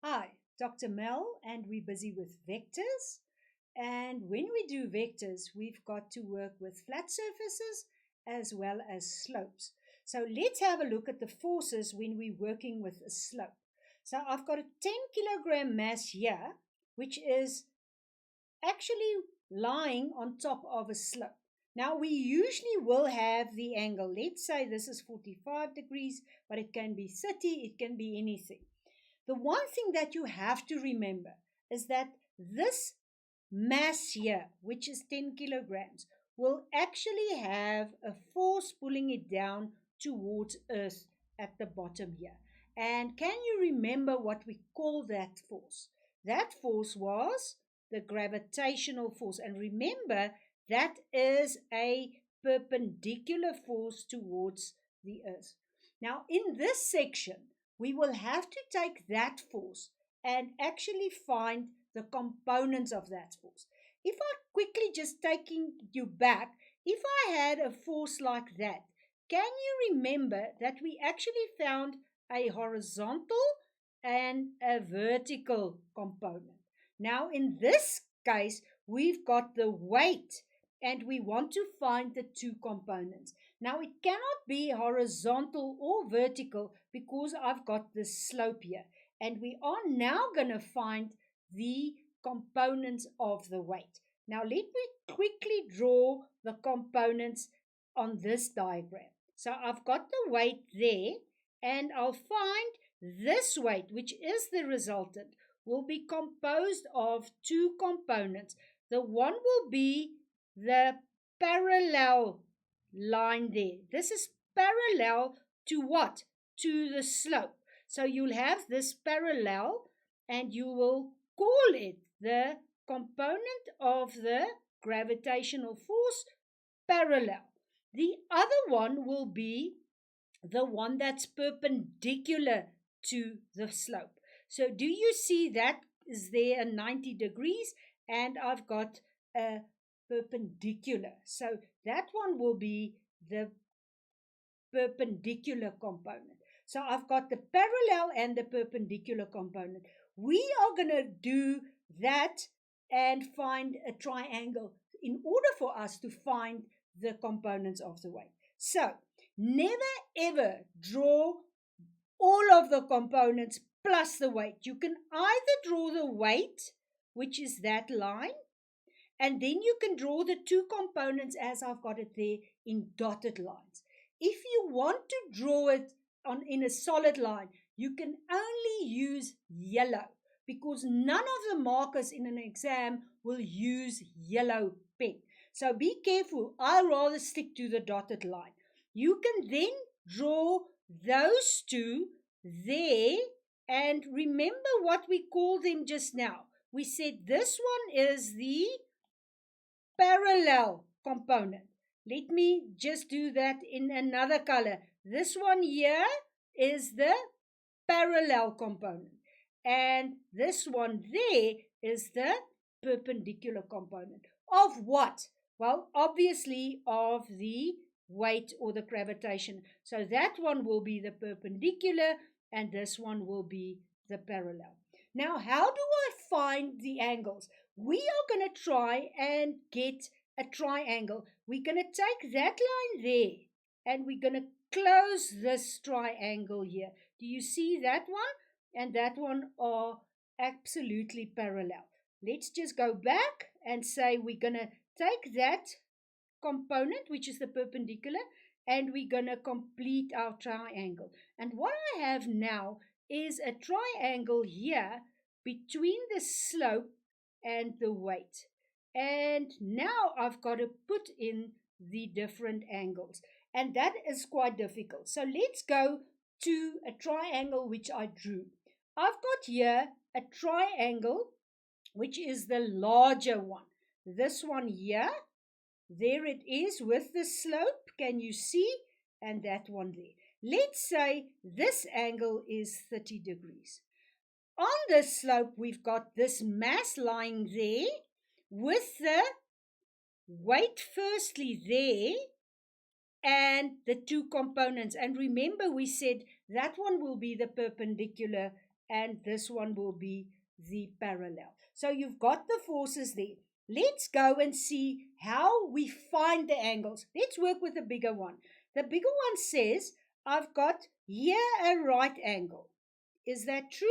Hi, Dr. Mel, and we're busy with vectors. And when we do vectors, we've got to work with flat surfaces as well as slopes. So let's have a look at the forces when we're working with a slope. So I've got a 10 kilogram mass here, which is actually lying on top of a slope. Now, we usually will have the angle. Let's say this is 45 degrees, but it can be 30, it can be anything. The one thing that you have to remember is that this mass here, which is 10 kilograms, will actually have a force pulling it down towards Earth at the bottom here. And can you remember what we call that force? That force was the gravitational force. And remember, that is a perpendicular force towards the Earth. Now, in this section, we will have to take that force and actually find the components of that force. If I quickly just taking you back, if I had a force like that, can you remember that we actually found a horizontal and a vertical component? Now, in this case, we've got the weight and we want to find the two components. Now, it cannot be horizontal or vertical because I've got this slope here. And we are now going to find the components of the weight. Now, let me quickly draw the components on this diagram. So I've got the weight there, and I'll find this weight, which is the resultant, will be composed of two components. The one will be the parallel line there. This is parallel to what? To the slope. So you'll have this parallel and you will call it the component of the gravitational force parallel. The other one will be the one that's perpendicular to the slope. So do you see that is there 90 degrees and I've got a perpendicular. So that one will be the perpendicular component. So I've got the parallel and the perpendicular component. We are going to do that and find a triangle in order for us to find the components of the weight. So never ever draw all of the components plus the weight. You can either draw the weight, which is that line, and then you can draw the two components as I've got it there in dotted lines. If you want to draw it in a solid line, you can only use yellow because none of the markers in an exam will use yellow pen. So be careful. I'd rather stick to the dotted line. You can then draw those two there and remember what we called them just now. We said this one is the parallel component. Let me just do that in another color. This one here is the parallel component. And this one there is the perpendicular component. Of what? Well, obviously of the weight or the gravitation. So that one will be the perpendicular and this one will be the parallel. Now, how do I find the angles? We are going to try and get a triangle. We're going to take that line there and we're going to close this triangle here. Do you see that one? And that one are absolutely parallel. Let's just go back and say we're going to take that component, which is the perpendicular, and we're going to complete our triangle. And what I have now is a triangle here between the slope and the weight. And now I've got to put in the different angles. And that is quite difficult. So let's go to a triangle which I drew. I've got here a triangle which is the larger one. This one here, there it is with the slope. Can you see? And that one there. Let's say this angle is 30 degrees. On the slope, we've got this mass lying there with the weight firstly there and the two components. And remember we said that one will be the perpendicular and this one will be the parallel. So you've got the forces there. Let's go and see how we find the angles. Let's work with the bigger one. The bigger one says, I've got here a right angle. Is that true?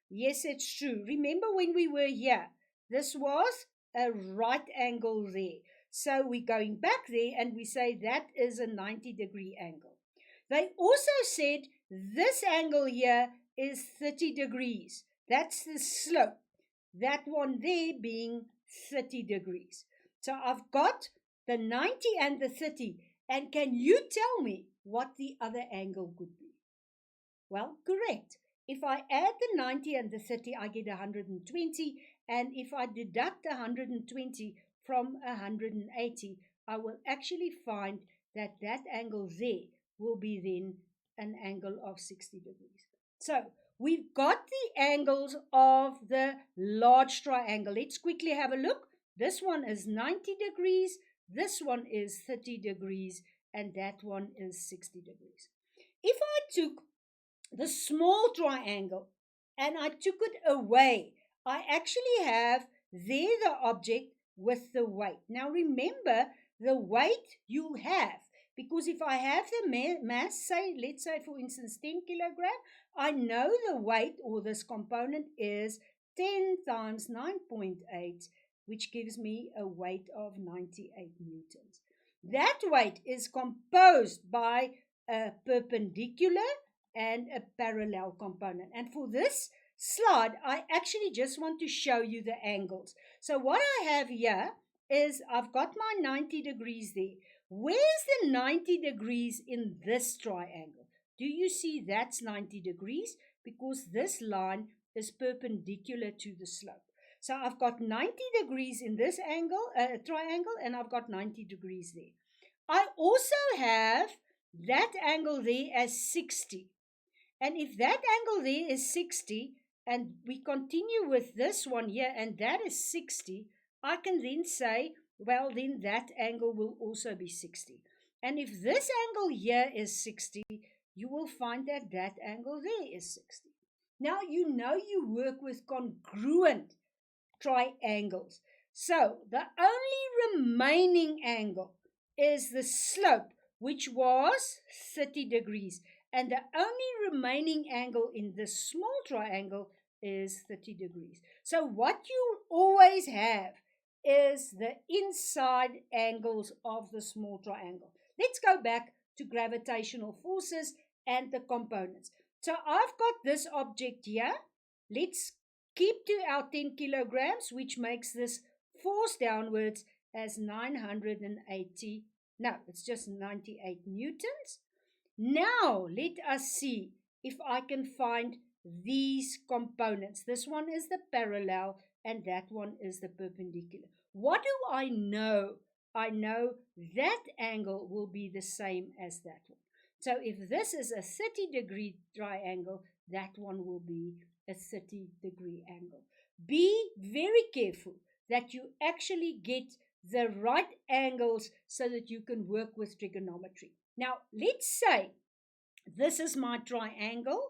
Yes, it's true. Remember when we were here? This was a right angle there. So we're going back there and we say that is a 90-degree angle. They also said this angle here is 30 degrees. That's the slope. That one there being 30 degrees. So I've got the 90 and the 30. And can you tell me what the other angle could be? Well, correct. If I add the 90 and the 30, I get 120. And if I deduct 120 from 180, I will actually find that that angle there will be then an angle of 60 degrees. So we've got the angles of the large triangle. Let's quickly have a look. This one is 90 degrees, this one is 30 degrees, and that one is 60 degrees. If I took the small triangle and I took it away, I actually have there the object with the weight. Now remember, the weight you have, because if I have the mass, say, let's say for instance 10 kilogram, I know the weight or this component is 10 times 9.8, which gives me a weight of 98 newtons. That weight is composed by a perpendicular and a parallel component. And for this slide, I actually just want to show you the angles. So what I have here is I've got my 90 degrees there. Where's the 90 degrees in this triangle? Do you see that's 90 degrees? Because this line is perpendicular to the slope. So I've got 90 degrees in this angle, triangle, and I've got 90 degrees there. I also have that angle there as 60. And if that angle there is 60, and we continue with this one here, and that is 60, I can then say, well, then that angle will also be 60. And if this angle here is 60, you will find that that angle there is 60. Now, you know you work with congruent triangles. So, the only remaining angle is the slope, which was 30 degrees. And the only remaining angle in this small triangle is 30 degrees. So what you always have is the inside angles of the small triangle. Let's go back to gravitational forces and the components. So I've got this object here. Let's keep to our 10 kilograms, which makes this force downwards as 980. No, it's just 98 newtons. Now, let us see if I can find these components. This one is the parallel and that one is the perpendicular. What do I know? I know that angle will be the same as that one. So if this is a 30-degree triangle, that one will be a 30-degree angle. Be very careful that you actually get the right angles so that you can work with trigonometry. Now, let's say this is my triangle.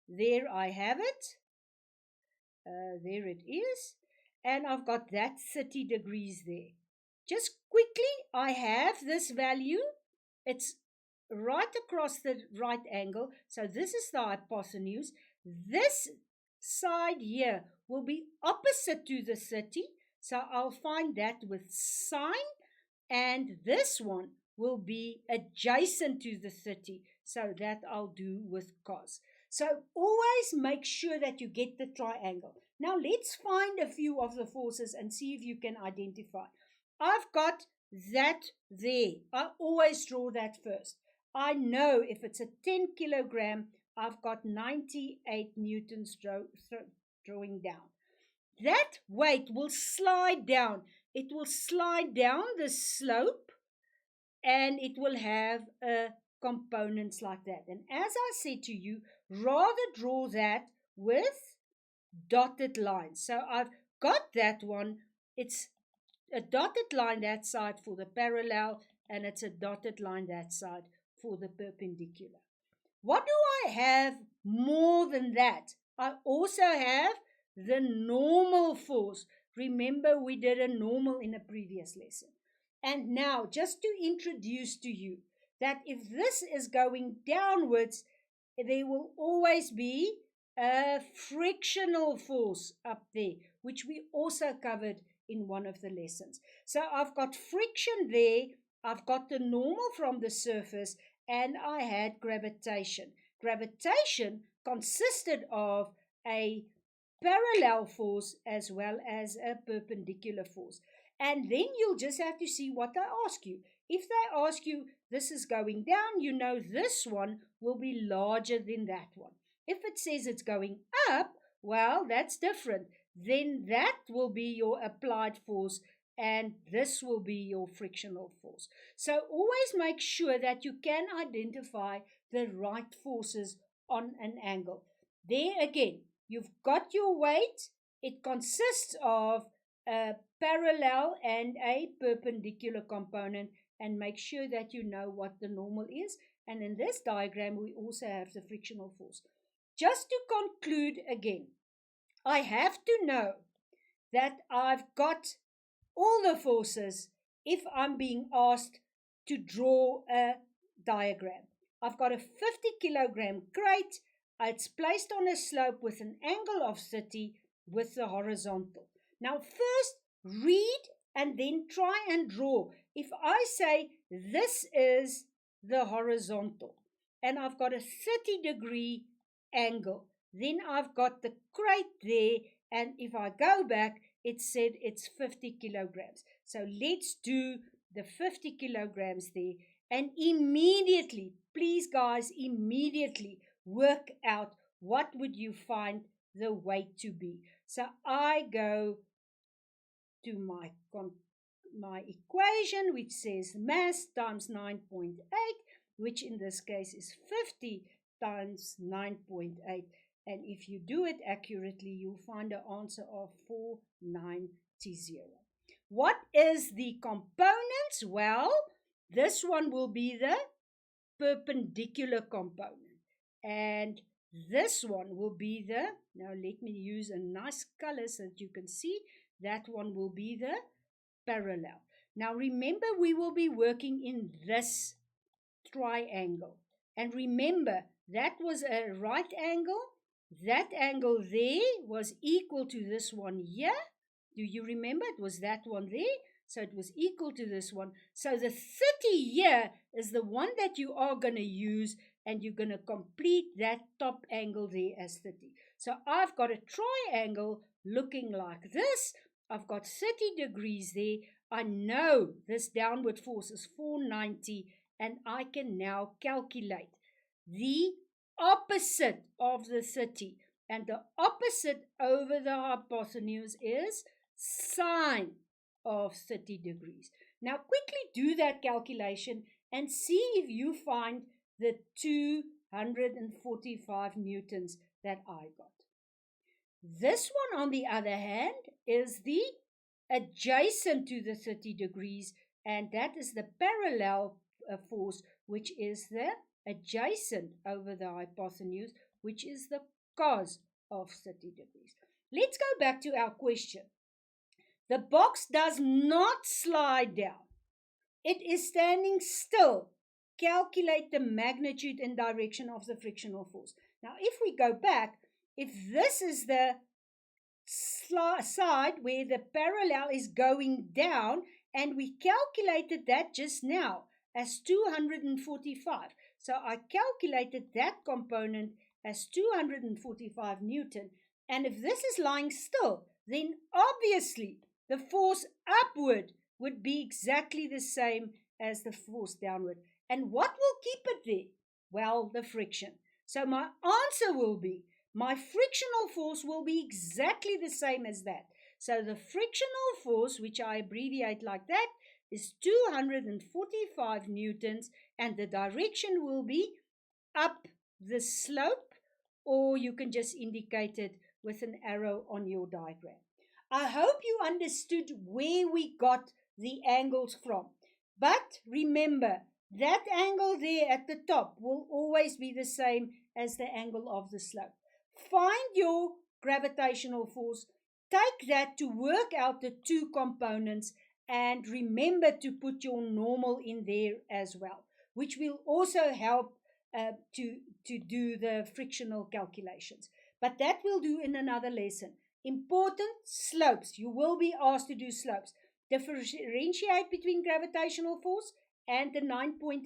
There I have it. There it is. And I've got that 30 degrees there. Just quickly, I have this value. It's right across the right angle. So this is the hypotenuse. This side here will be opposite to the 30. So I'll find that with sine. And this one will be adjacent to the 30. So that I'll do with cos. So always make sure that you get the triangle. Now let's find a few of the forces and see if you can identify. I've got that there. I always draw that first. I know if it's a 10 kilogram, I've got 98 newtons drawing down. That weight will slide down. It will slide down the slope and it will have components like that. And as I said to you, rather draw that with dotted lines. So I've got that one. It's a dotted line that side for the parallel, and it's a dotted line that side for the perpendicular. What do I have more than that? I also have the normal force. Remember, we did a normal in a previous lesson. And now, just to introduce to you that if this is going downwards, there will always be a frictional force up there, which we also covered in one of the lessons. So I've got friction there, I've got the normal from the surface, and I had gravitation. Gravitation consisted of a parallel force as well as a perpendicular force. And then you'll just have to see what they ask you. If they ask you, this is going down, you know this one will be larger than that one. If it says it's going up, well, that's different. Then that will be your applied force and this will be your frictional force. So always make sure that you can identify the right forces on an angle. There again, you've got your weight. It consists of a parallel and a perpendicular component, and make sure that you know what the normal is. And in this diagram, we also have the frictional force. Just to conclude again, I have to know that I've got all the forces if I'm being asked to draw a diagram. I've got a 50 kilogram crate. It's placed on a slope with an angle of 30 with the horizontal. Now first read and then try and draw. If I say this is the horizontal and I've got a 30-degree angle, then I've got the crate there, and if I go back, it said it's 50 kilograms. So let's do the 50 kilograms there, and immediately, please guys, immediately work out what would you find the weight to be. So I go to my equation, which says mass times 9.8, which in this case is 50 times 9.8. And if you do it accurately, you'll find an answer of 490. What is the components? Well, this one will be the perpendicular component. And this one will be the, now let me use a nice color so that you can see, that one will be the parallel. Now remember, we will be working in this triangle. And remember, that was a right angle. That angle there was equal to this one here. Do you remember? It was that one there. So it was equal to this one. So the 30 here is the one that you are going to use, and you're going to complete that top angle there as 30. So I've got a triangle looking like this. I've got 30 degrees there. I know this downward force is 490, and I can now calculate the opposite of the 30. And the opposite over the hypotenuse is sine of 30 degrees. Now quickly do that calculation and see if you find the 245 newtons that I got. This one, on the other hand, is the adjacent to the 30 degrees, and that is the parallel force, which is the adjacent over the hypotenuse, which is the cos of 30 degrees. Let's go back to our question. The box does not slide down. It is standing still. Calculate the magnitude and direction of the frictional force. Now, if we go back, if this is the side where the parallel is going down, and we calculated that just now as 245. So I calculated that component as 245 Newton. And if this is lying still, then obviously the force upward would be exactly the same as the force downward. And what will keep it there? Well, the friction. So my answer will be, my frictional force will be exactly the same as that. So the frictional force, which I abbreviate like that, is 245 newtons, and the direction will be up the slope, or you can just indicate it with an arrow on your diagram. I hope you understood where we got the angles from. But remember, that angle there at the top will always be the same as the angle of the slope. find your gravitational force, take that to work out the two components, and remember to put your normal in there as well, which will also help to do the frictional calculations. But that we'll do in another lesson. Important slopes. You will be asked to do slopes. Differentiate between gravitational force and the 9.8.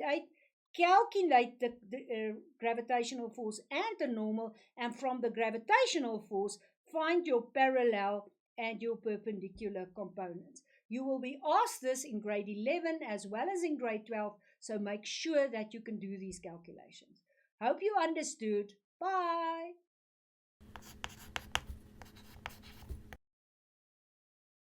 Calculate the gravitational force and the normal, and from the gravitational force, find your parallel and your perpendicular components. You will be asked this in grade 11 as well as in grade 12, so make sure that you can do these calculations. Hope you understood. Bye.